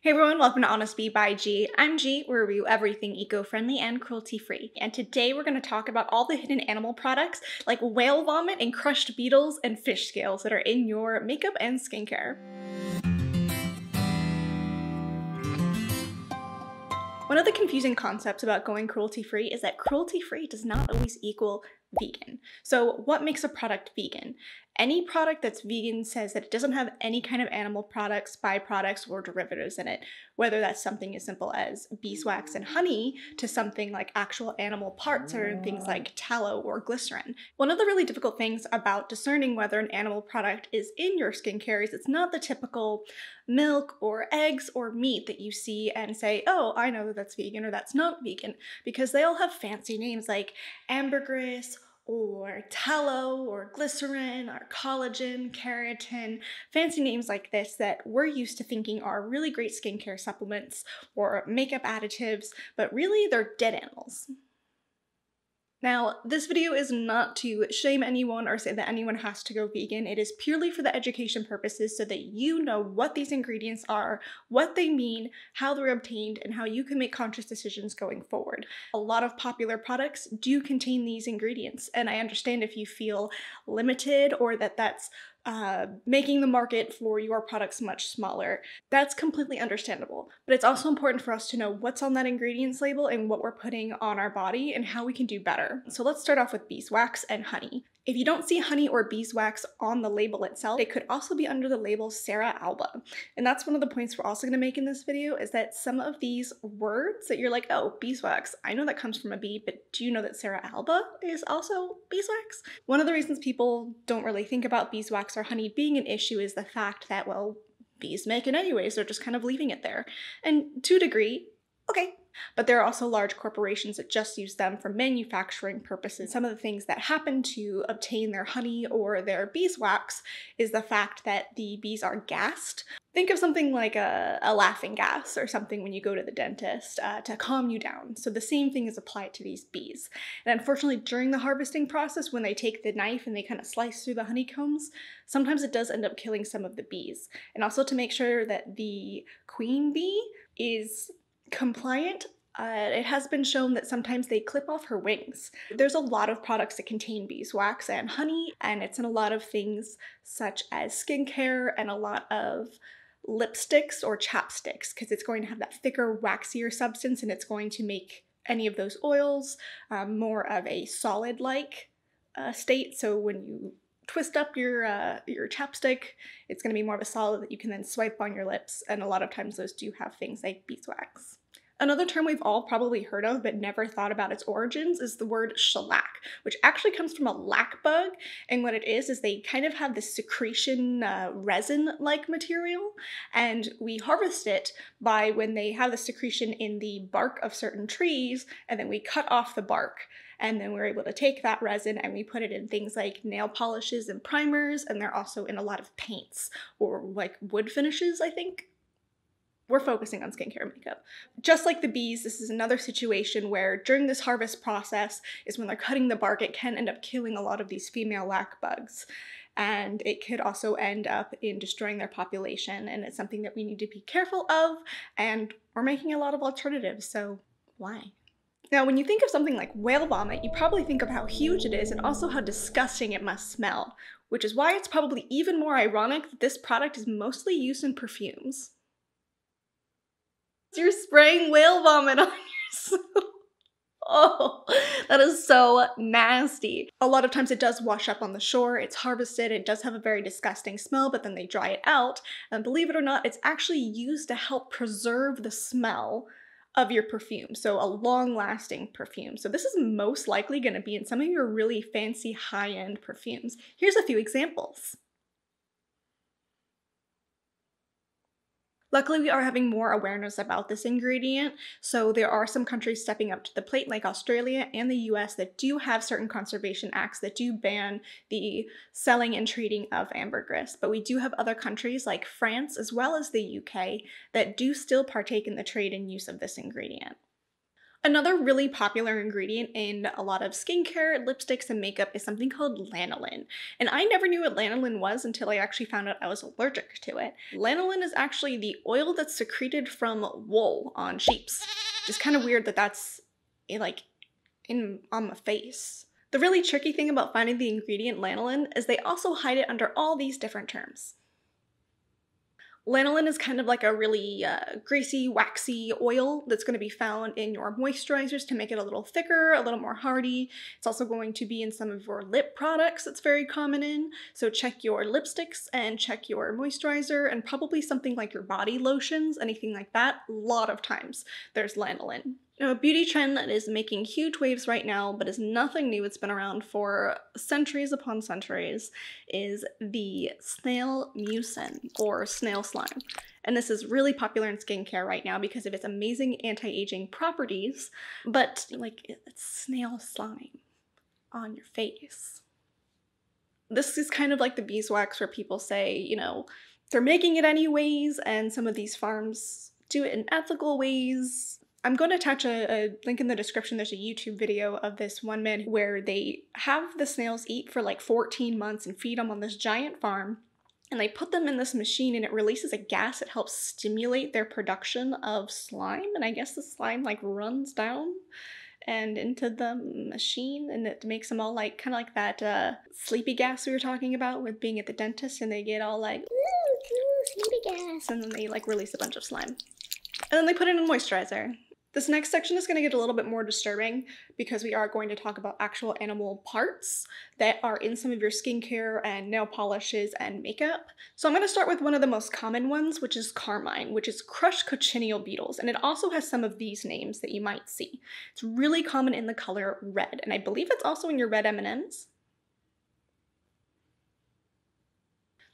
Hey everyone, welcome to Honest Bee by G. I'm G, we review everything eco-friendly and cruelty-free. And today we're going to talk about all the hidden animal products like whale vomit and crushed beetles and fish scales that are in your makeup and skincare. One of the confusing concepts about going cruelty-free is that cruelty-free does not always equal vegan. So what makes a product vegan? Any product that's vegan says that it doesn't have any kind of animal products, byproducts, or derivatives in it, whether that's something as simple as beeswax and honey to something like actual animal parts or things like tallow or glycerin. One of the really difficult things about discerning whether an animal product is in your skincare is it's not the typical milk or eggs or meat that you see and say, oh, I know that that's vegan or that's not vegan, because they all have fancy names like ambergris or tallow or glycerin or collagen, keratin, fancy names like this that we're used to thinking are really great skincare supplements or makeup additives, but really they're dead animals. Now, this video is not to shame anyone or say that anyone has to go vegan. It is purely for the education purposes so that you know what these ingredients are, what they mean, how they're obtained, and how you can make conscious decisions going forward. A lot of popular products do contain these ingredients, and I understand if you feel limited or that that's making the market for your products much smaller. That's completely understandable, but it's also important for us to know what's on that ingredients label and what we're putting on our body and how we can do better. So let's start off with beeswax and honey. If you don't see honey or beeswax on the label itself, it could also be under the label Serra alba. And that's one of the points we're also going to make in this video, is that some of these words that you're like, oh, beeswax, I know that comes from a bee, but do you know that Serra alba is also beeswax? One of the reasons people don't really think about beeswax or honey being an issue is the fact that, well, bees make it anyways, they're just kind of leaving it there. And to a degree, okay. But there are also large corporations that just use them for manufacturing purposes. Some of the things that happen to obtain their honey or their beeswax is the fact that the bees are gassed. Think of something like a laughing gas or something when you go to the dentist to calm you down. So the same thing is applied to these bees. And unfortunately, during the harvesting process, when they take the knife and they kind of slice through the honeycombs, sometimes it does end up killing some of the bees. And also to make sure that the queen bee is compliant, it has been shown that sometimes they clip off her wings. There's a lot of products that contain beeswax and honey, and it's in a lot of things such as skincare and a lot of lipsticks or chapsticks, because it's going to have that thicker, waxier substance, and it's going to make any of those oils more of a solid-like state. So when you twist up your chapstick, it's going to be more of a solid that you can then swipe on your lips, and a lot of times those do have things like beeswax. Another term we've all probably heard of but never thought about its origins is the word shellac, which actually comes from a lac bug, and what it is they kind of have this secretion resin-like material, and we harvest it by when they have the secretion in the bark of certain trees, and then we cut off the bark. And then we're able to take that resin and we put it in things like nail polishes and primers, and they're also in a lot of paints or like wood finishes, I think. We're focusing on skincare and makeup. Just like the bees, this is another situation where during this harvest process is when they're cutting the bark, it can end up killing a lot of these female lac bugs. And it could also end up in destroying their population, and it's something that we need to be careful of, and we're making a lot of alternatives, so why? Now, when you think of something like whale vomit, you probably think of how huge it is and also how disgusting it must smell, which is why it's probably even more ironic that this product is mostly used in perfumes. You're spraying whale vomit on yourself. Oh, that is so nasty. A lot of times it does wash up on the shore, it's harvested, it does have a very disgusting smell, but then they dry it out, and believe it or not, it's actually used to help preserve the smell of your perfume, so a long-lasting perfume. So this is most likely going to be in some of your really fancy high-end perfumes. Here's a few examples. Luckily, we are having more awareness about this ingredient, so there are some countries stepping up to the plate like Australia and the US that do have certain conservation acts that do ban the selling and treating of ambergris, but we do have other countries like France as well as the UK that do still partake in the trade and use of this ingredient. Another really popular ingredient in a lot of skincare, lipsticks, and makeup is something called lanolin. And I never knew what lanolin was until I actually found out I was allergic to it. Lanolin is actually the oil that's secreted from wool on sheeps. It's kind of weird that that's on the face. The really tricky thing about finding the ingredient lanolin is they also hide it under all these different terms. Lanolin is kind of like a really greasy, waxy oil that's going to be found in your moisturizers to make it a little thicker, a little more hardy. It's also going to be in some of your lip products that's very common in. So check your lipsticks and check your moisturizer and probably something like your body lotions, anything like that. A lot of times there's lanolin. A beauty trend that is making huge waves right now, but is nothing new, it's been around for centuries upon centuries, is the snail mucin, or snail slime. And this is really popular in skincare right now because of its amazing anti-aging properties, but it's snail slime on your face. This is kind of like the beeswax where people say, you know, they're making it anyways, and some of these farms do it in ethical ways. I'm going to attach a link in the description. There's a YouTube video of this one man where they have the snails eat for like 14 months and feed them on this giant farm. And they put them in this machine and it releases a gas that helps stimulate their production of slime. And I guess the slime like runs down and into the machine and it makes them all like kind of like that sleepy gas we were talking about with being at the dentist, and they get all like, ooh, sleepy gas. And then they like release a bunch of slime. And then they put it in moisturizer. This next section is going to get a little bit more disturbing because we are going to talk about actual animal parts that are in some of your skincare and nail polishes and makeup. So I'm going to start with one of the most common ones, which is carmine, which is crushed cochineal beetles. And it also has some of these names that you might see. It's really common in the color red, and I believe it's also in your red M&Ms.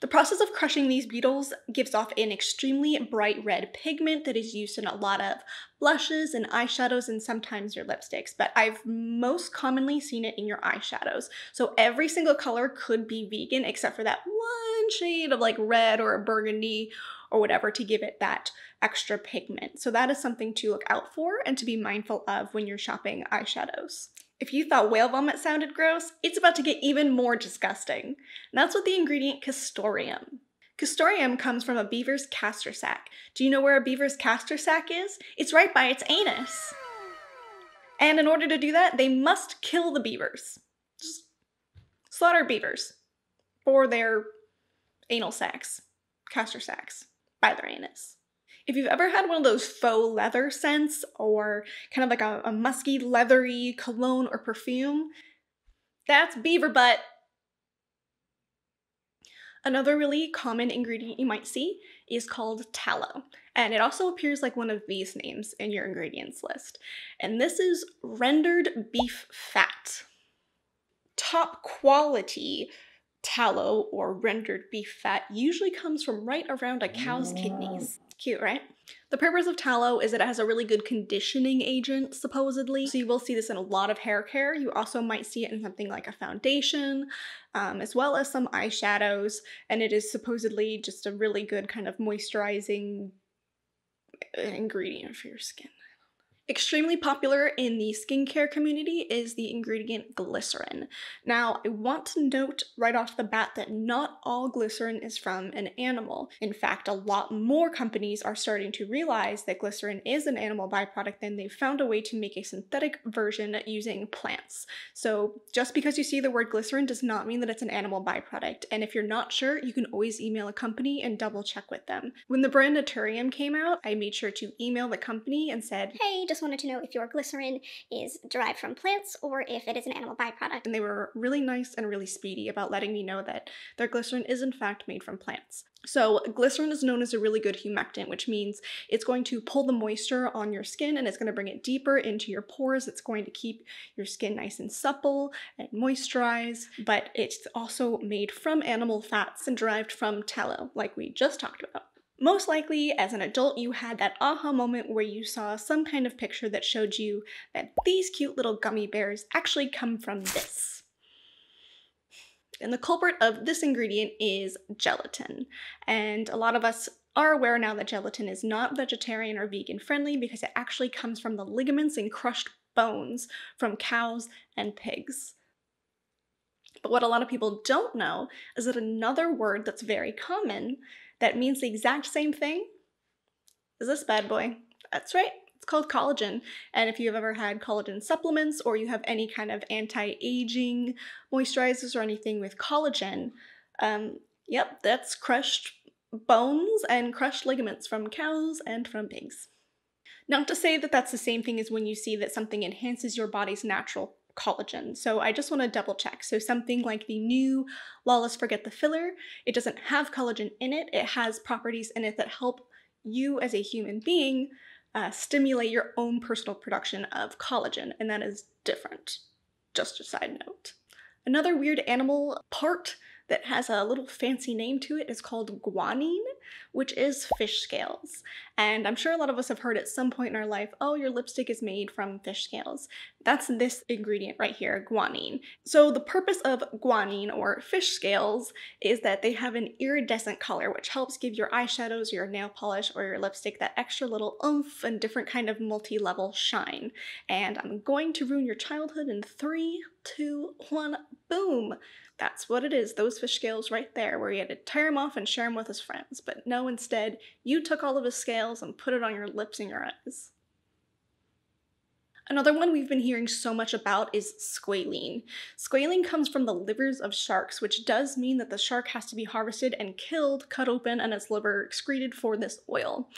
The process of crushing these beetles gives off an extremely bright red pigment that is used in a lot of blushes and eyeshadows and sometimes your lipsticks, but I've most commonly seen it in your eyeshadows. So every single color could be vegan except for that one shade of like red or a burgundy or whatever to give it that extra pigment. So that is something to look out for and to be mindful of when you're shopping eyeshadows. If you thought whale vomit sounded gross, it's about to get even more disgusting. And that's with the ingredient castoreum. Castoreum comes from a beaver's castor sac. Do you know where a beaver's castor sac is? It's right by its anus. And in order to do that, they must kill the beavers. Just slaughter beavers for their anal sacs, castor sacs, by their anus. If you've ever had one of those faux leather scents or kind of like a musky, leathery cologne or perfume, that's beaver butt. Another really common ingredient you might see is called tallow, and it also appears like one of these names in your ingredients list. And this is rendered beef fat. Top quality tallow or rendered beef fat usually comes from right around a cow's kidneys. Cute, right? The purpose of tallow is that it has a really good conditioning agent, supposedly. So you will see this in a lot of hair care. You also might see it in something like a foundation, as well as some eyeshadows. And it is supposedly just a really good kind of moisturizing ingredient for your skin. Extremely popular in the skincare community is the ingredient glycerin. Now, I want to note right off the bat that not all glycerin is from an animal. In fact, a lot more companies are starting to realize that glycerin is an animal byproduct, and they've found a way to make a synthetic version using plants. So just because you see the word glycerin does not mean that it's an animal byproduct. And if you're not sure, you can always email a company and double check with them. When the brand Naturium came out, I made sure to email the company and said, hey, just wanted to know if your glycerin is derived from plants or if it is an animal byproduct. And they were really nice and really speedy about letting me know that their glycerin is in fact made from plants. So glycerin is known as a really good humectant, which means it's going to pull the moisture on your skin and it's going to bring it deeper into your pores. It's going to keep your skin nice and supple and moisturized, but it's also made from animal fats and derived from tallow, like we just talked about. Most likely, as an adult, you had that aha moment where you saw some kind of picture that showed you that these cute little gummy bears actually come from this. And the culprit of this ingredient is gelatin. And a lot of us are aware now that gelatin is not vegetarian or vegan friendly because it actually comes from the ligaments and crushed bones from cows and pigs. But what a lot of people don't know is that another word that's very common that means the exact same thing is this bad boy. That's right, it's called collagen. And if you've ever had collagen supplements or you have any kind of anti-aging moisturizers or anything with collagen, yep, that's crushed bones and crushed ligaments from cows and from pigs. Not to say that that's the same thing as when you see that something enhances your body's natural collagen. So I just want to double check. So something like the new Lawless Forget the Filler, it doesn't have collagen in it. It has properties in it that help you as a human being stimulate your own personal production of collagen, and that is different. Just a side note. Another weird animal part that has a little fancy name to it is called guanine, which is fish scales. And I'm sure a lot of us have heard at some point in our life, oh, your lipstick is made from fish scales. That's this ingredient right here, guanine. So the purpose of guanine, or fish scales, is that they have an iridescent color, which helps give your eyeshadows, your nail polish, or your lipstick that extra little oomph and different kind of multi-level shine. And I'm going to ruin your childhood in 3, 2, 1, boom! That's what it is, those fish scales right there, where he had to tear them off and share them with his friends. But no, instead, you took all of his scales and put it on your lips and your eyes. Another one we've been hearing so much about is squalene. Squalene comes from the livers of sharks, which does mean that the shark has to be harvested and killed, cut open, and its liver excreted for this oil.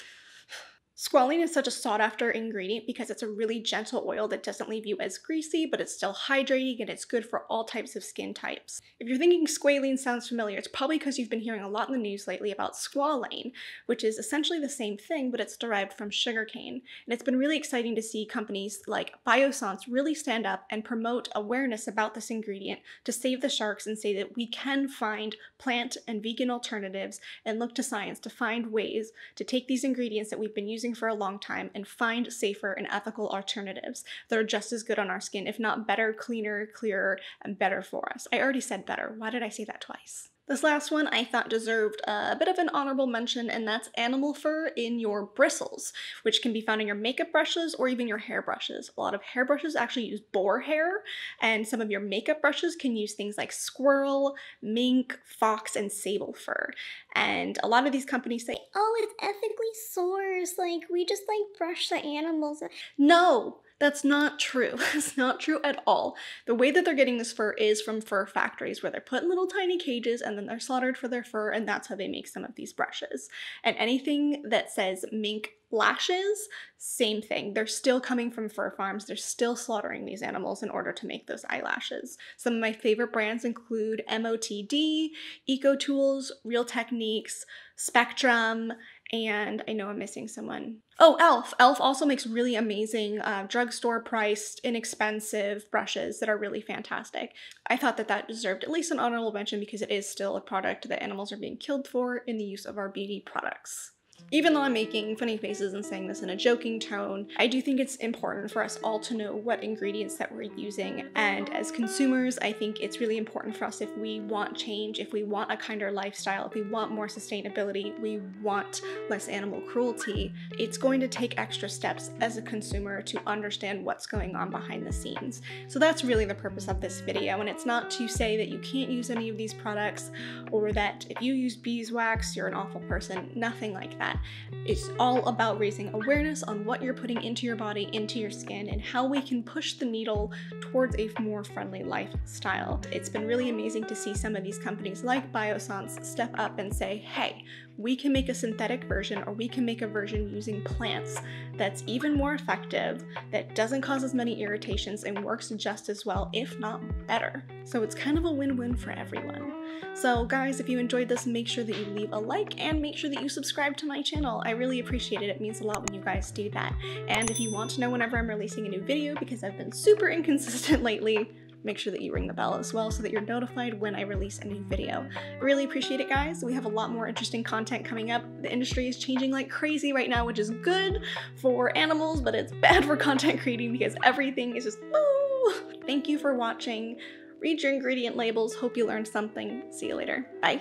Squalene is such a sought-after ingredient because it's a really gentle oil that doesn't leave you as greasy, but it's still hydrating and it's good for all types of skin types. If you're thinking squalene sounds familiar, it's probably because you've been hearing a lot in the news lately about squalane, which is essentially the same thing, but it's derived from sugarcane. And it's been really exciting to see companies like Biossance really stand up and promote awareness about this ingredient to save the sharks and say that we can find plant and vegan alternatives and look to science to find ways to take these ingredients that we've been using for a long time and find safer and ethical alternatives that are just as good on our skin, if not better, cleaner, clearer, and better for us. I already said better. Why did I say that twice? This last one I thought deserved a bit of an honorable mention, and that's animal fur in your bristles, which can be found in your makeup brushes or even your hair brushes. A lot of hair brushes actually use boar hair, and some of your makeup brushes can use things like squirrel, mink, fox, and sable fur. And a lot of these companies say, oh, it's ethically sourced, like we just like brush the animals. No! That's not true. It's not true at all. The way that they're getting this fur is from fur factories where they're put in little tiny cages and then they're slaughtered for their fur, and that's how they make some of these brushes. And anything that says mink lashes, same thing. They're still coming from fur farms. They're still slaughtering these animals in order to make those eyelashes. Some of my favorite brands include MOTD, EcoTools, Real Techniques, Spectrum, and I know I'm missing someone. Oh, e.l.f. e.l.f. also makes really amazing drugstore priced, inexpensive brushes that are really fantastic. I thought that that deserved at least an honorable mention because it is still a product that animals are being killed for in the use of our beauty products. Even though I'm making funny faces and saying this in a joking tone, I do think it's important for us all to know what ingredients that we're using. And as consumers, I think it's really important for us, if we want change, if we want a kinder lifestyle, if we want more sustainability, we want less animal cruelty, it's going to take extra steps as a consumer to understand what's going on behind the scenes. So that's really the purpose of this video, and it's not to say that you can't use any of these products or that if you use beeswax, you're an awful person, nothing like that. It's all about raising awareness on what you're putting into your body, into your skin, and how we can push the needle towards a more friendly lifestyle. It's been really amazing to see some of these companies like Biossance step up and say, hey, we can make a synthetic version, or we can make a version using plants that's even more effective, that doesn't cause as many irritations, and works just as well, if not better. So it's kind of a win-win for everyone. So guys, if you enjoyed this, make sure that you leave a like and make sure that you subscribe to my channel. I really appreciate it. It means a lot when you guys do that. And if you want to know whenever I'm releasing a new video, because I've been super inconsistent lately, make sure that you ring the bell as well so that you're notified when I release a new video. I really appreciate it, guys. We have a lot more interesting content coming up. The industry is changing like crazy right now, which is good for animals, but it's bad for content creating because everything is just, ooh. Thank you for watching. Read your ingredient labels. Hope you learned something. See you later. Bye.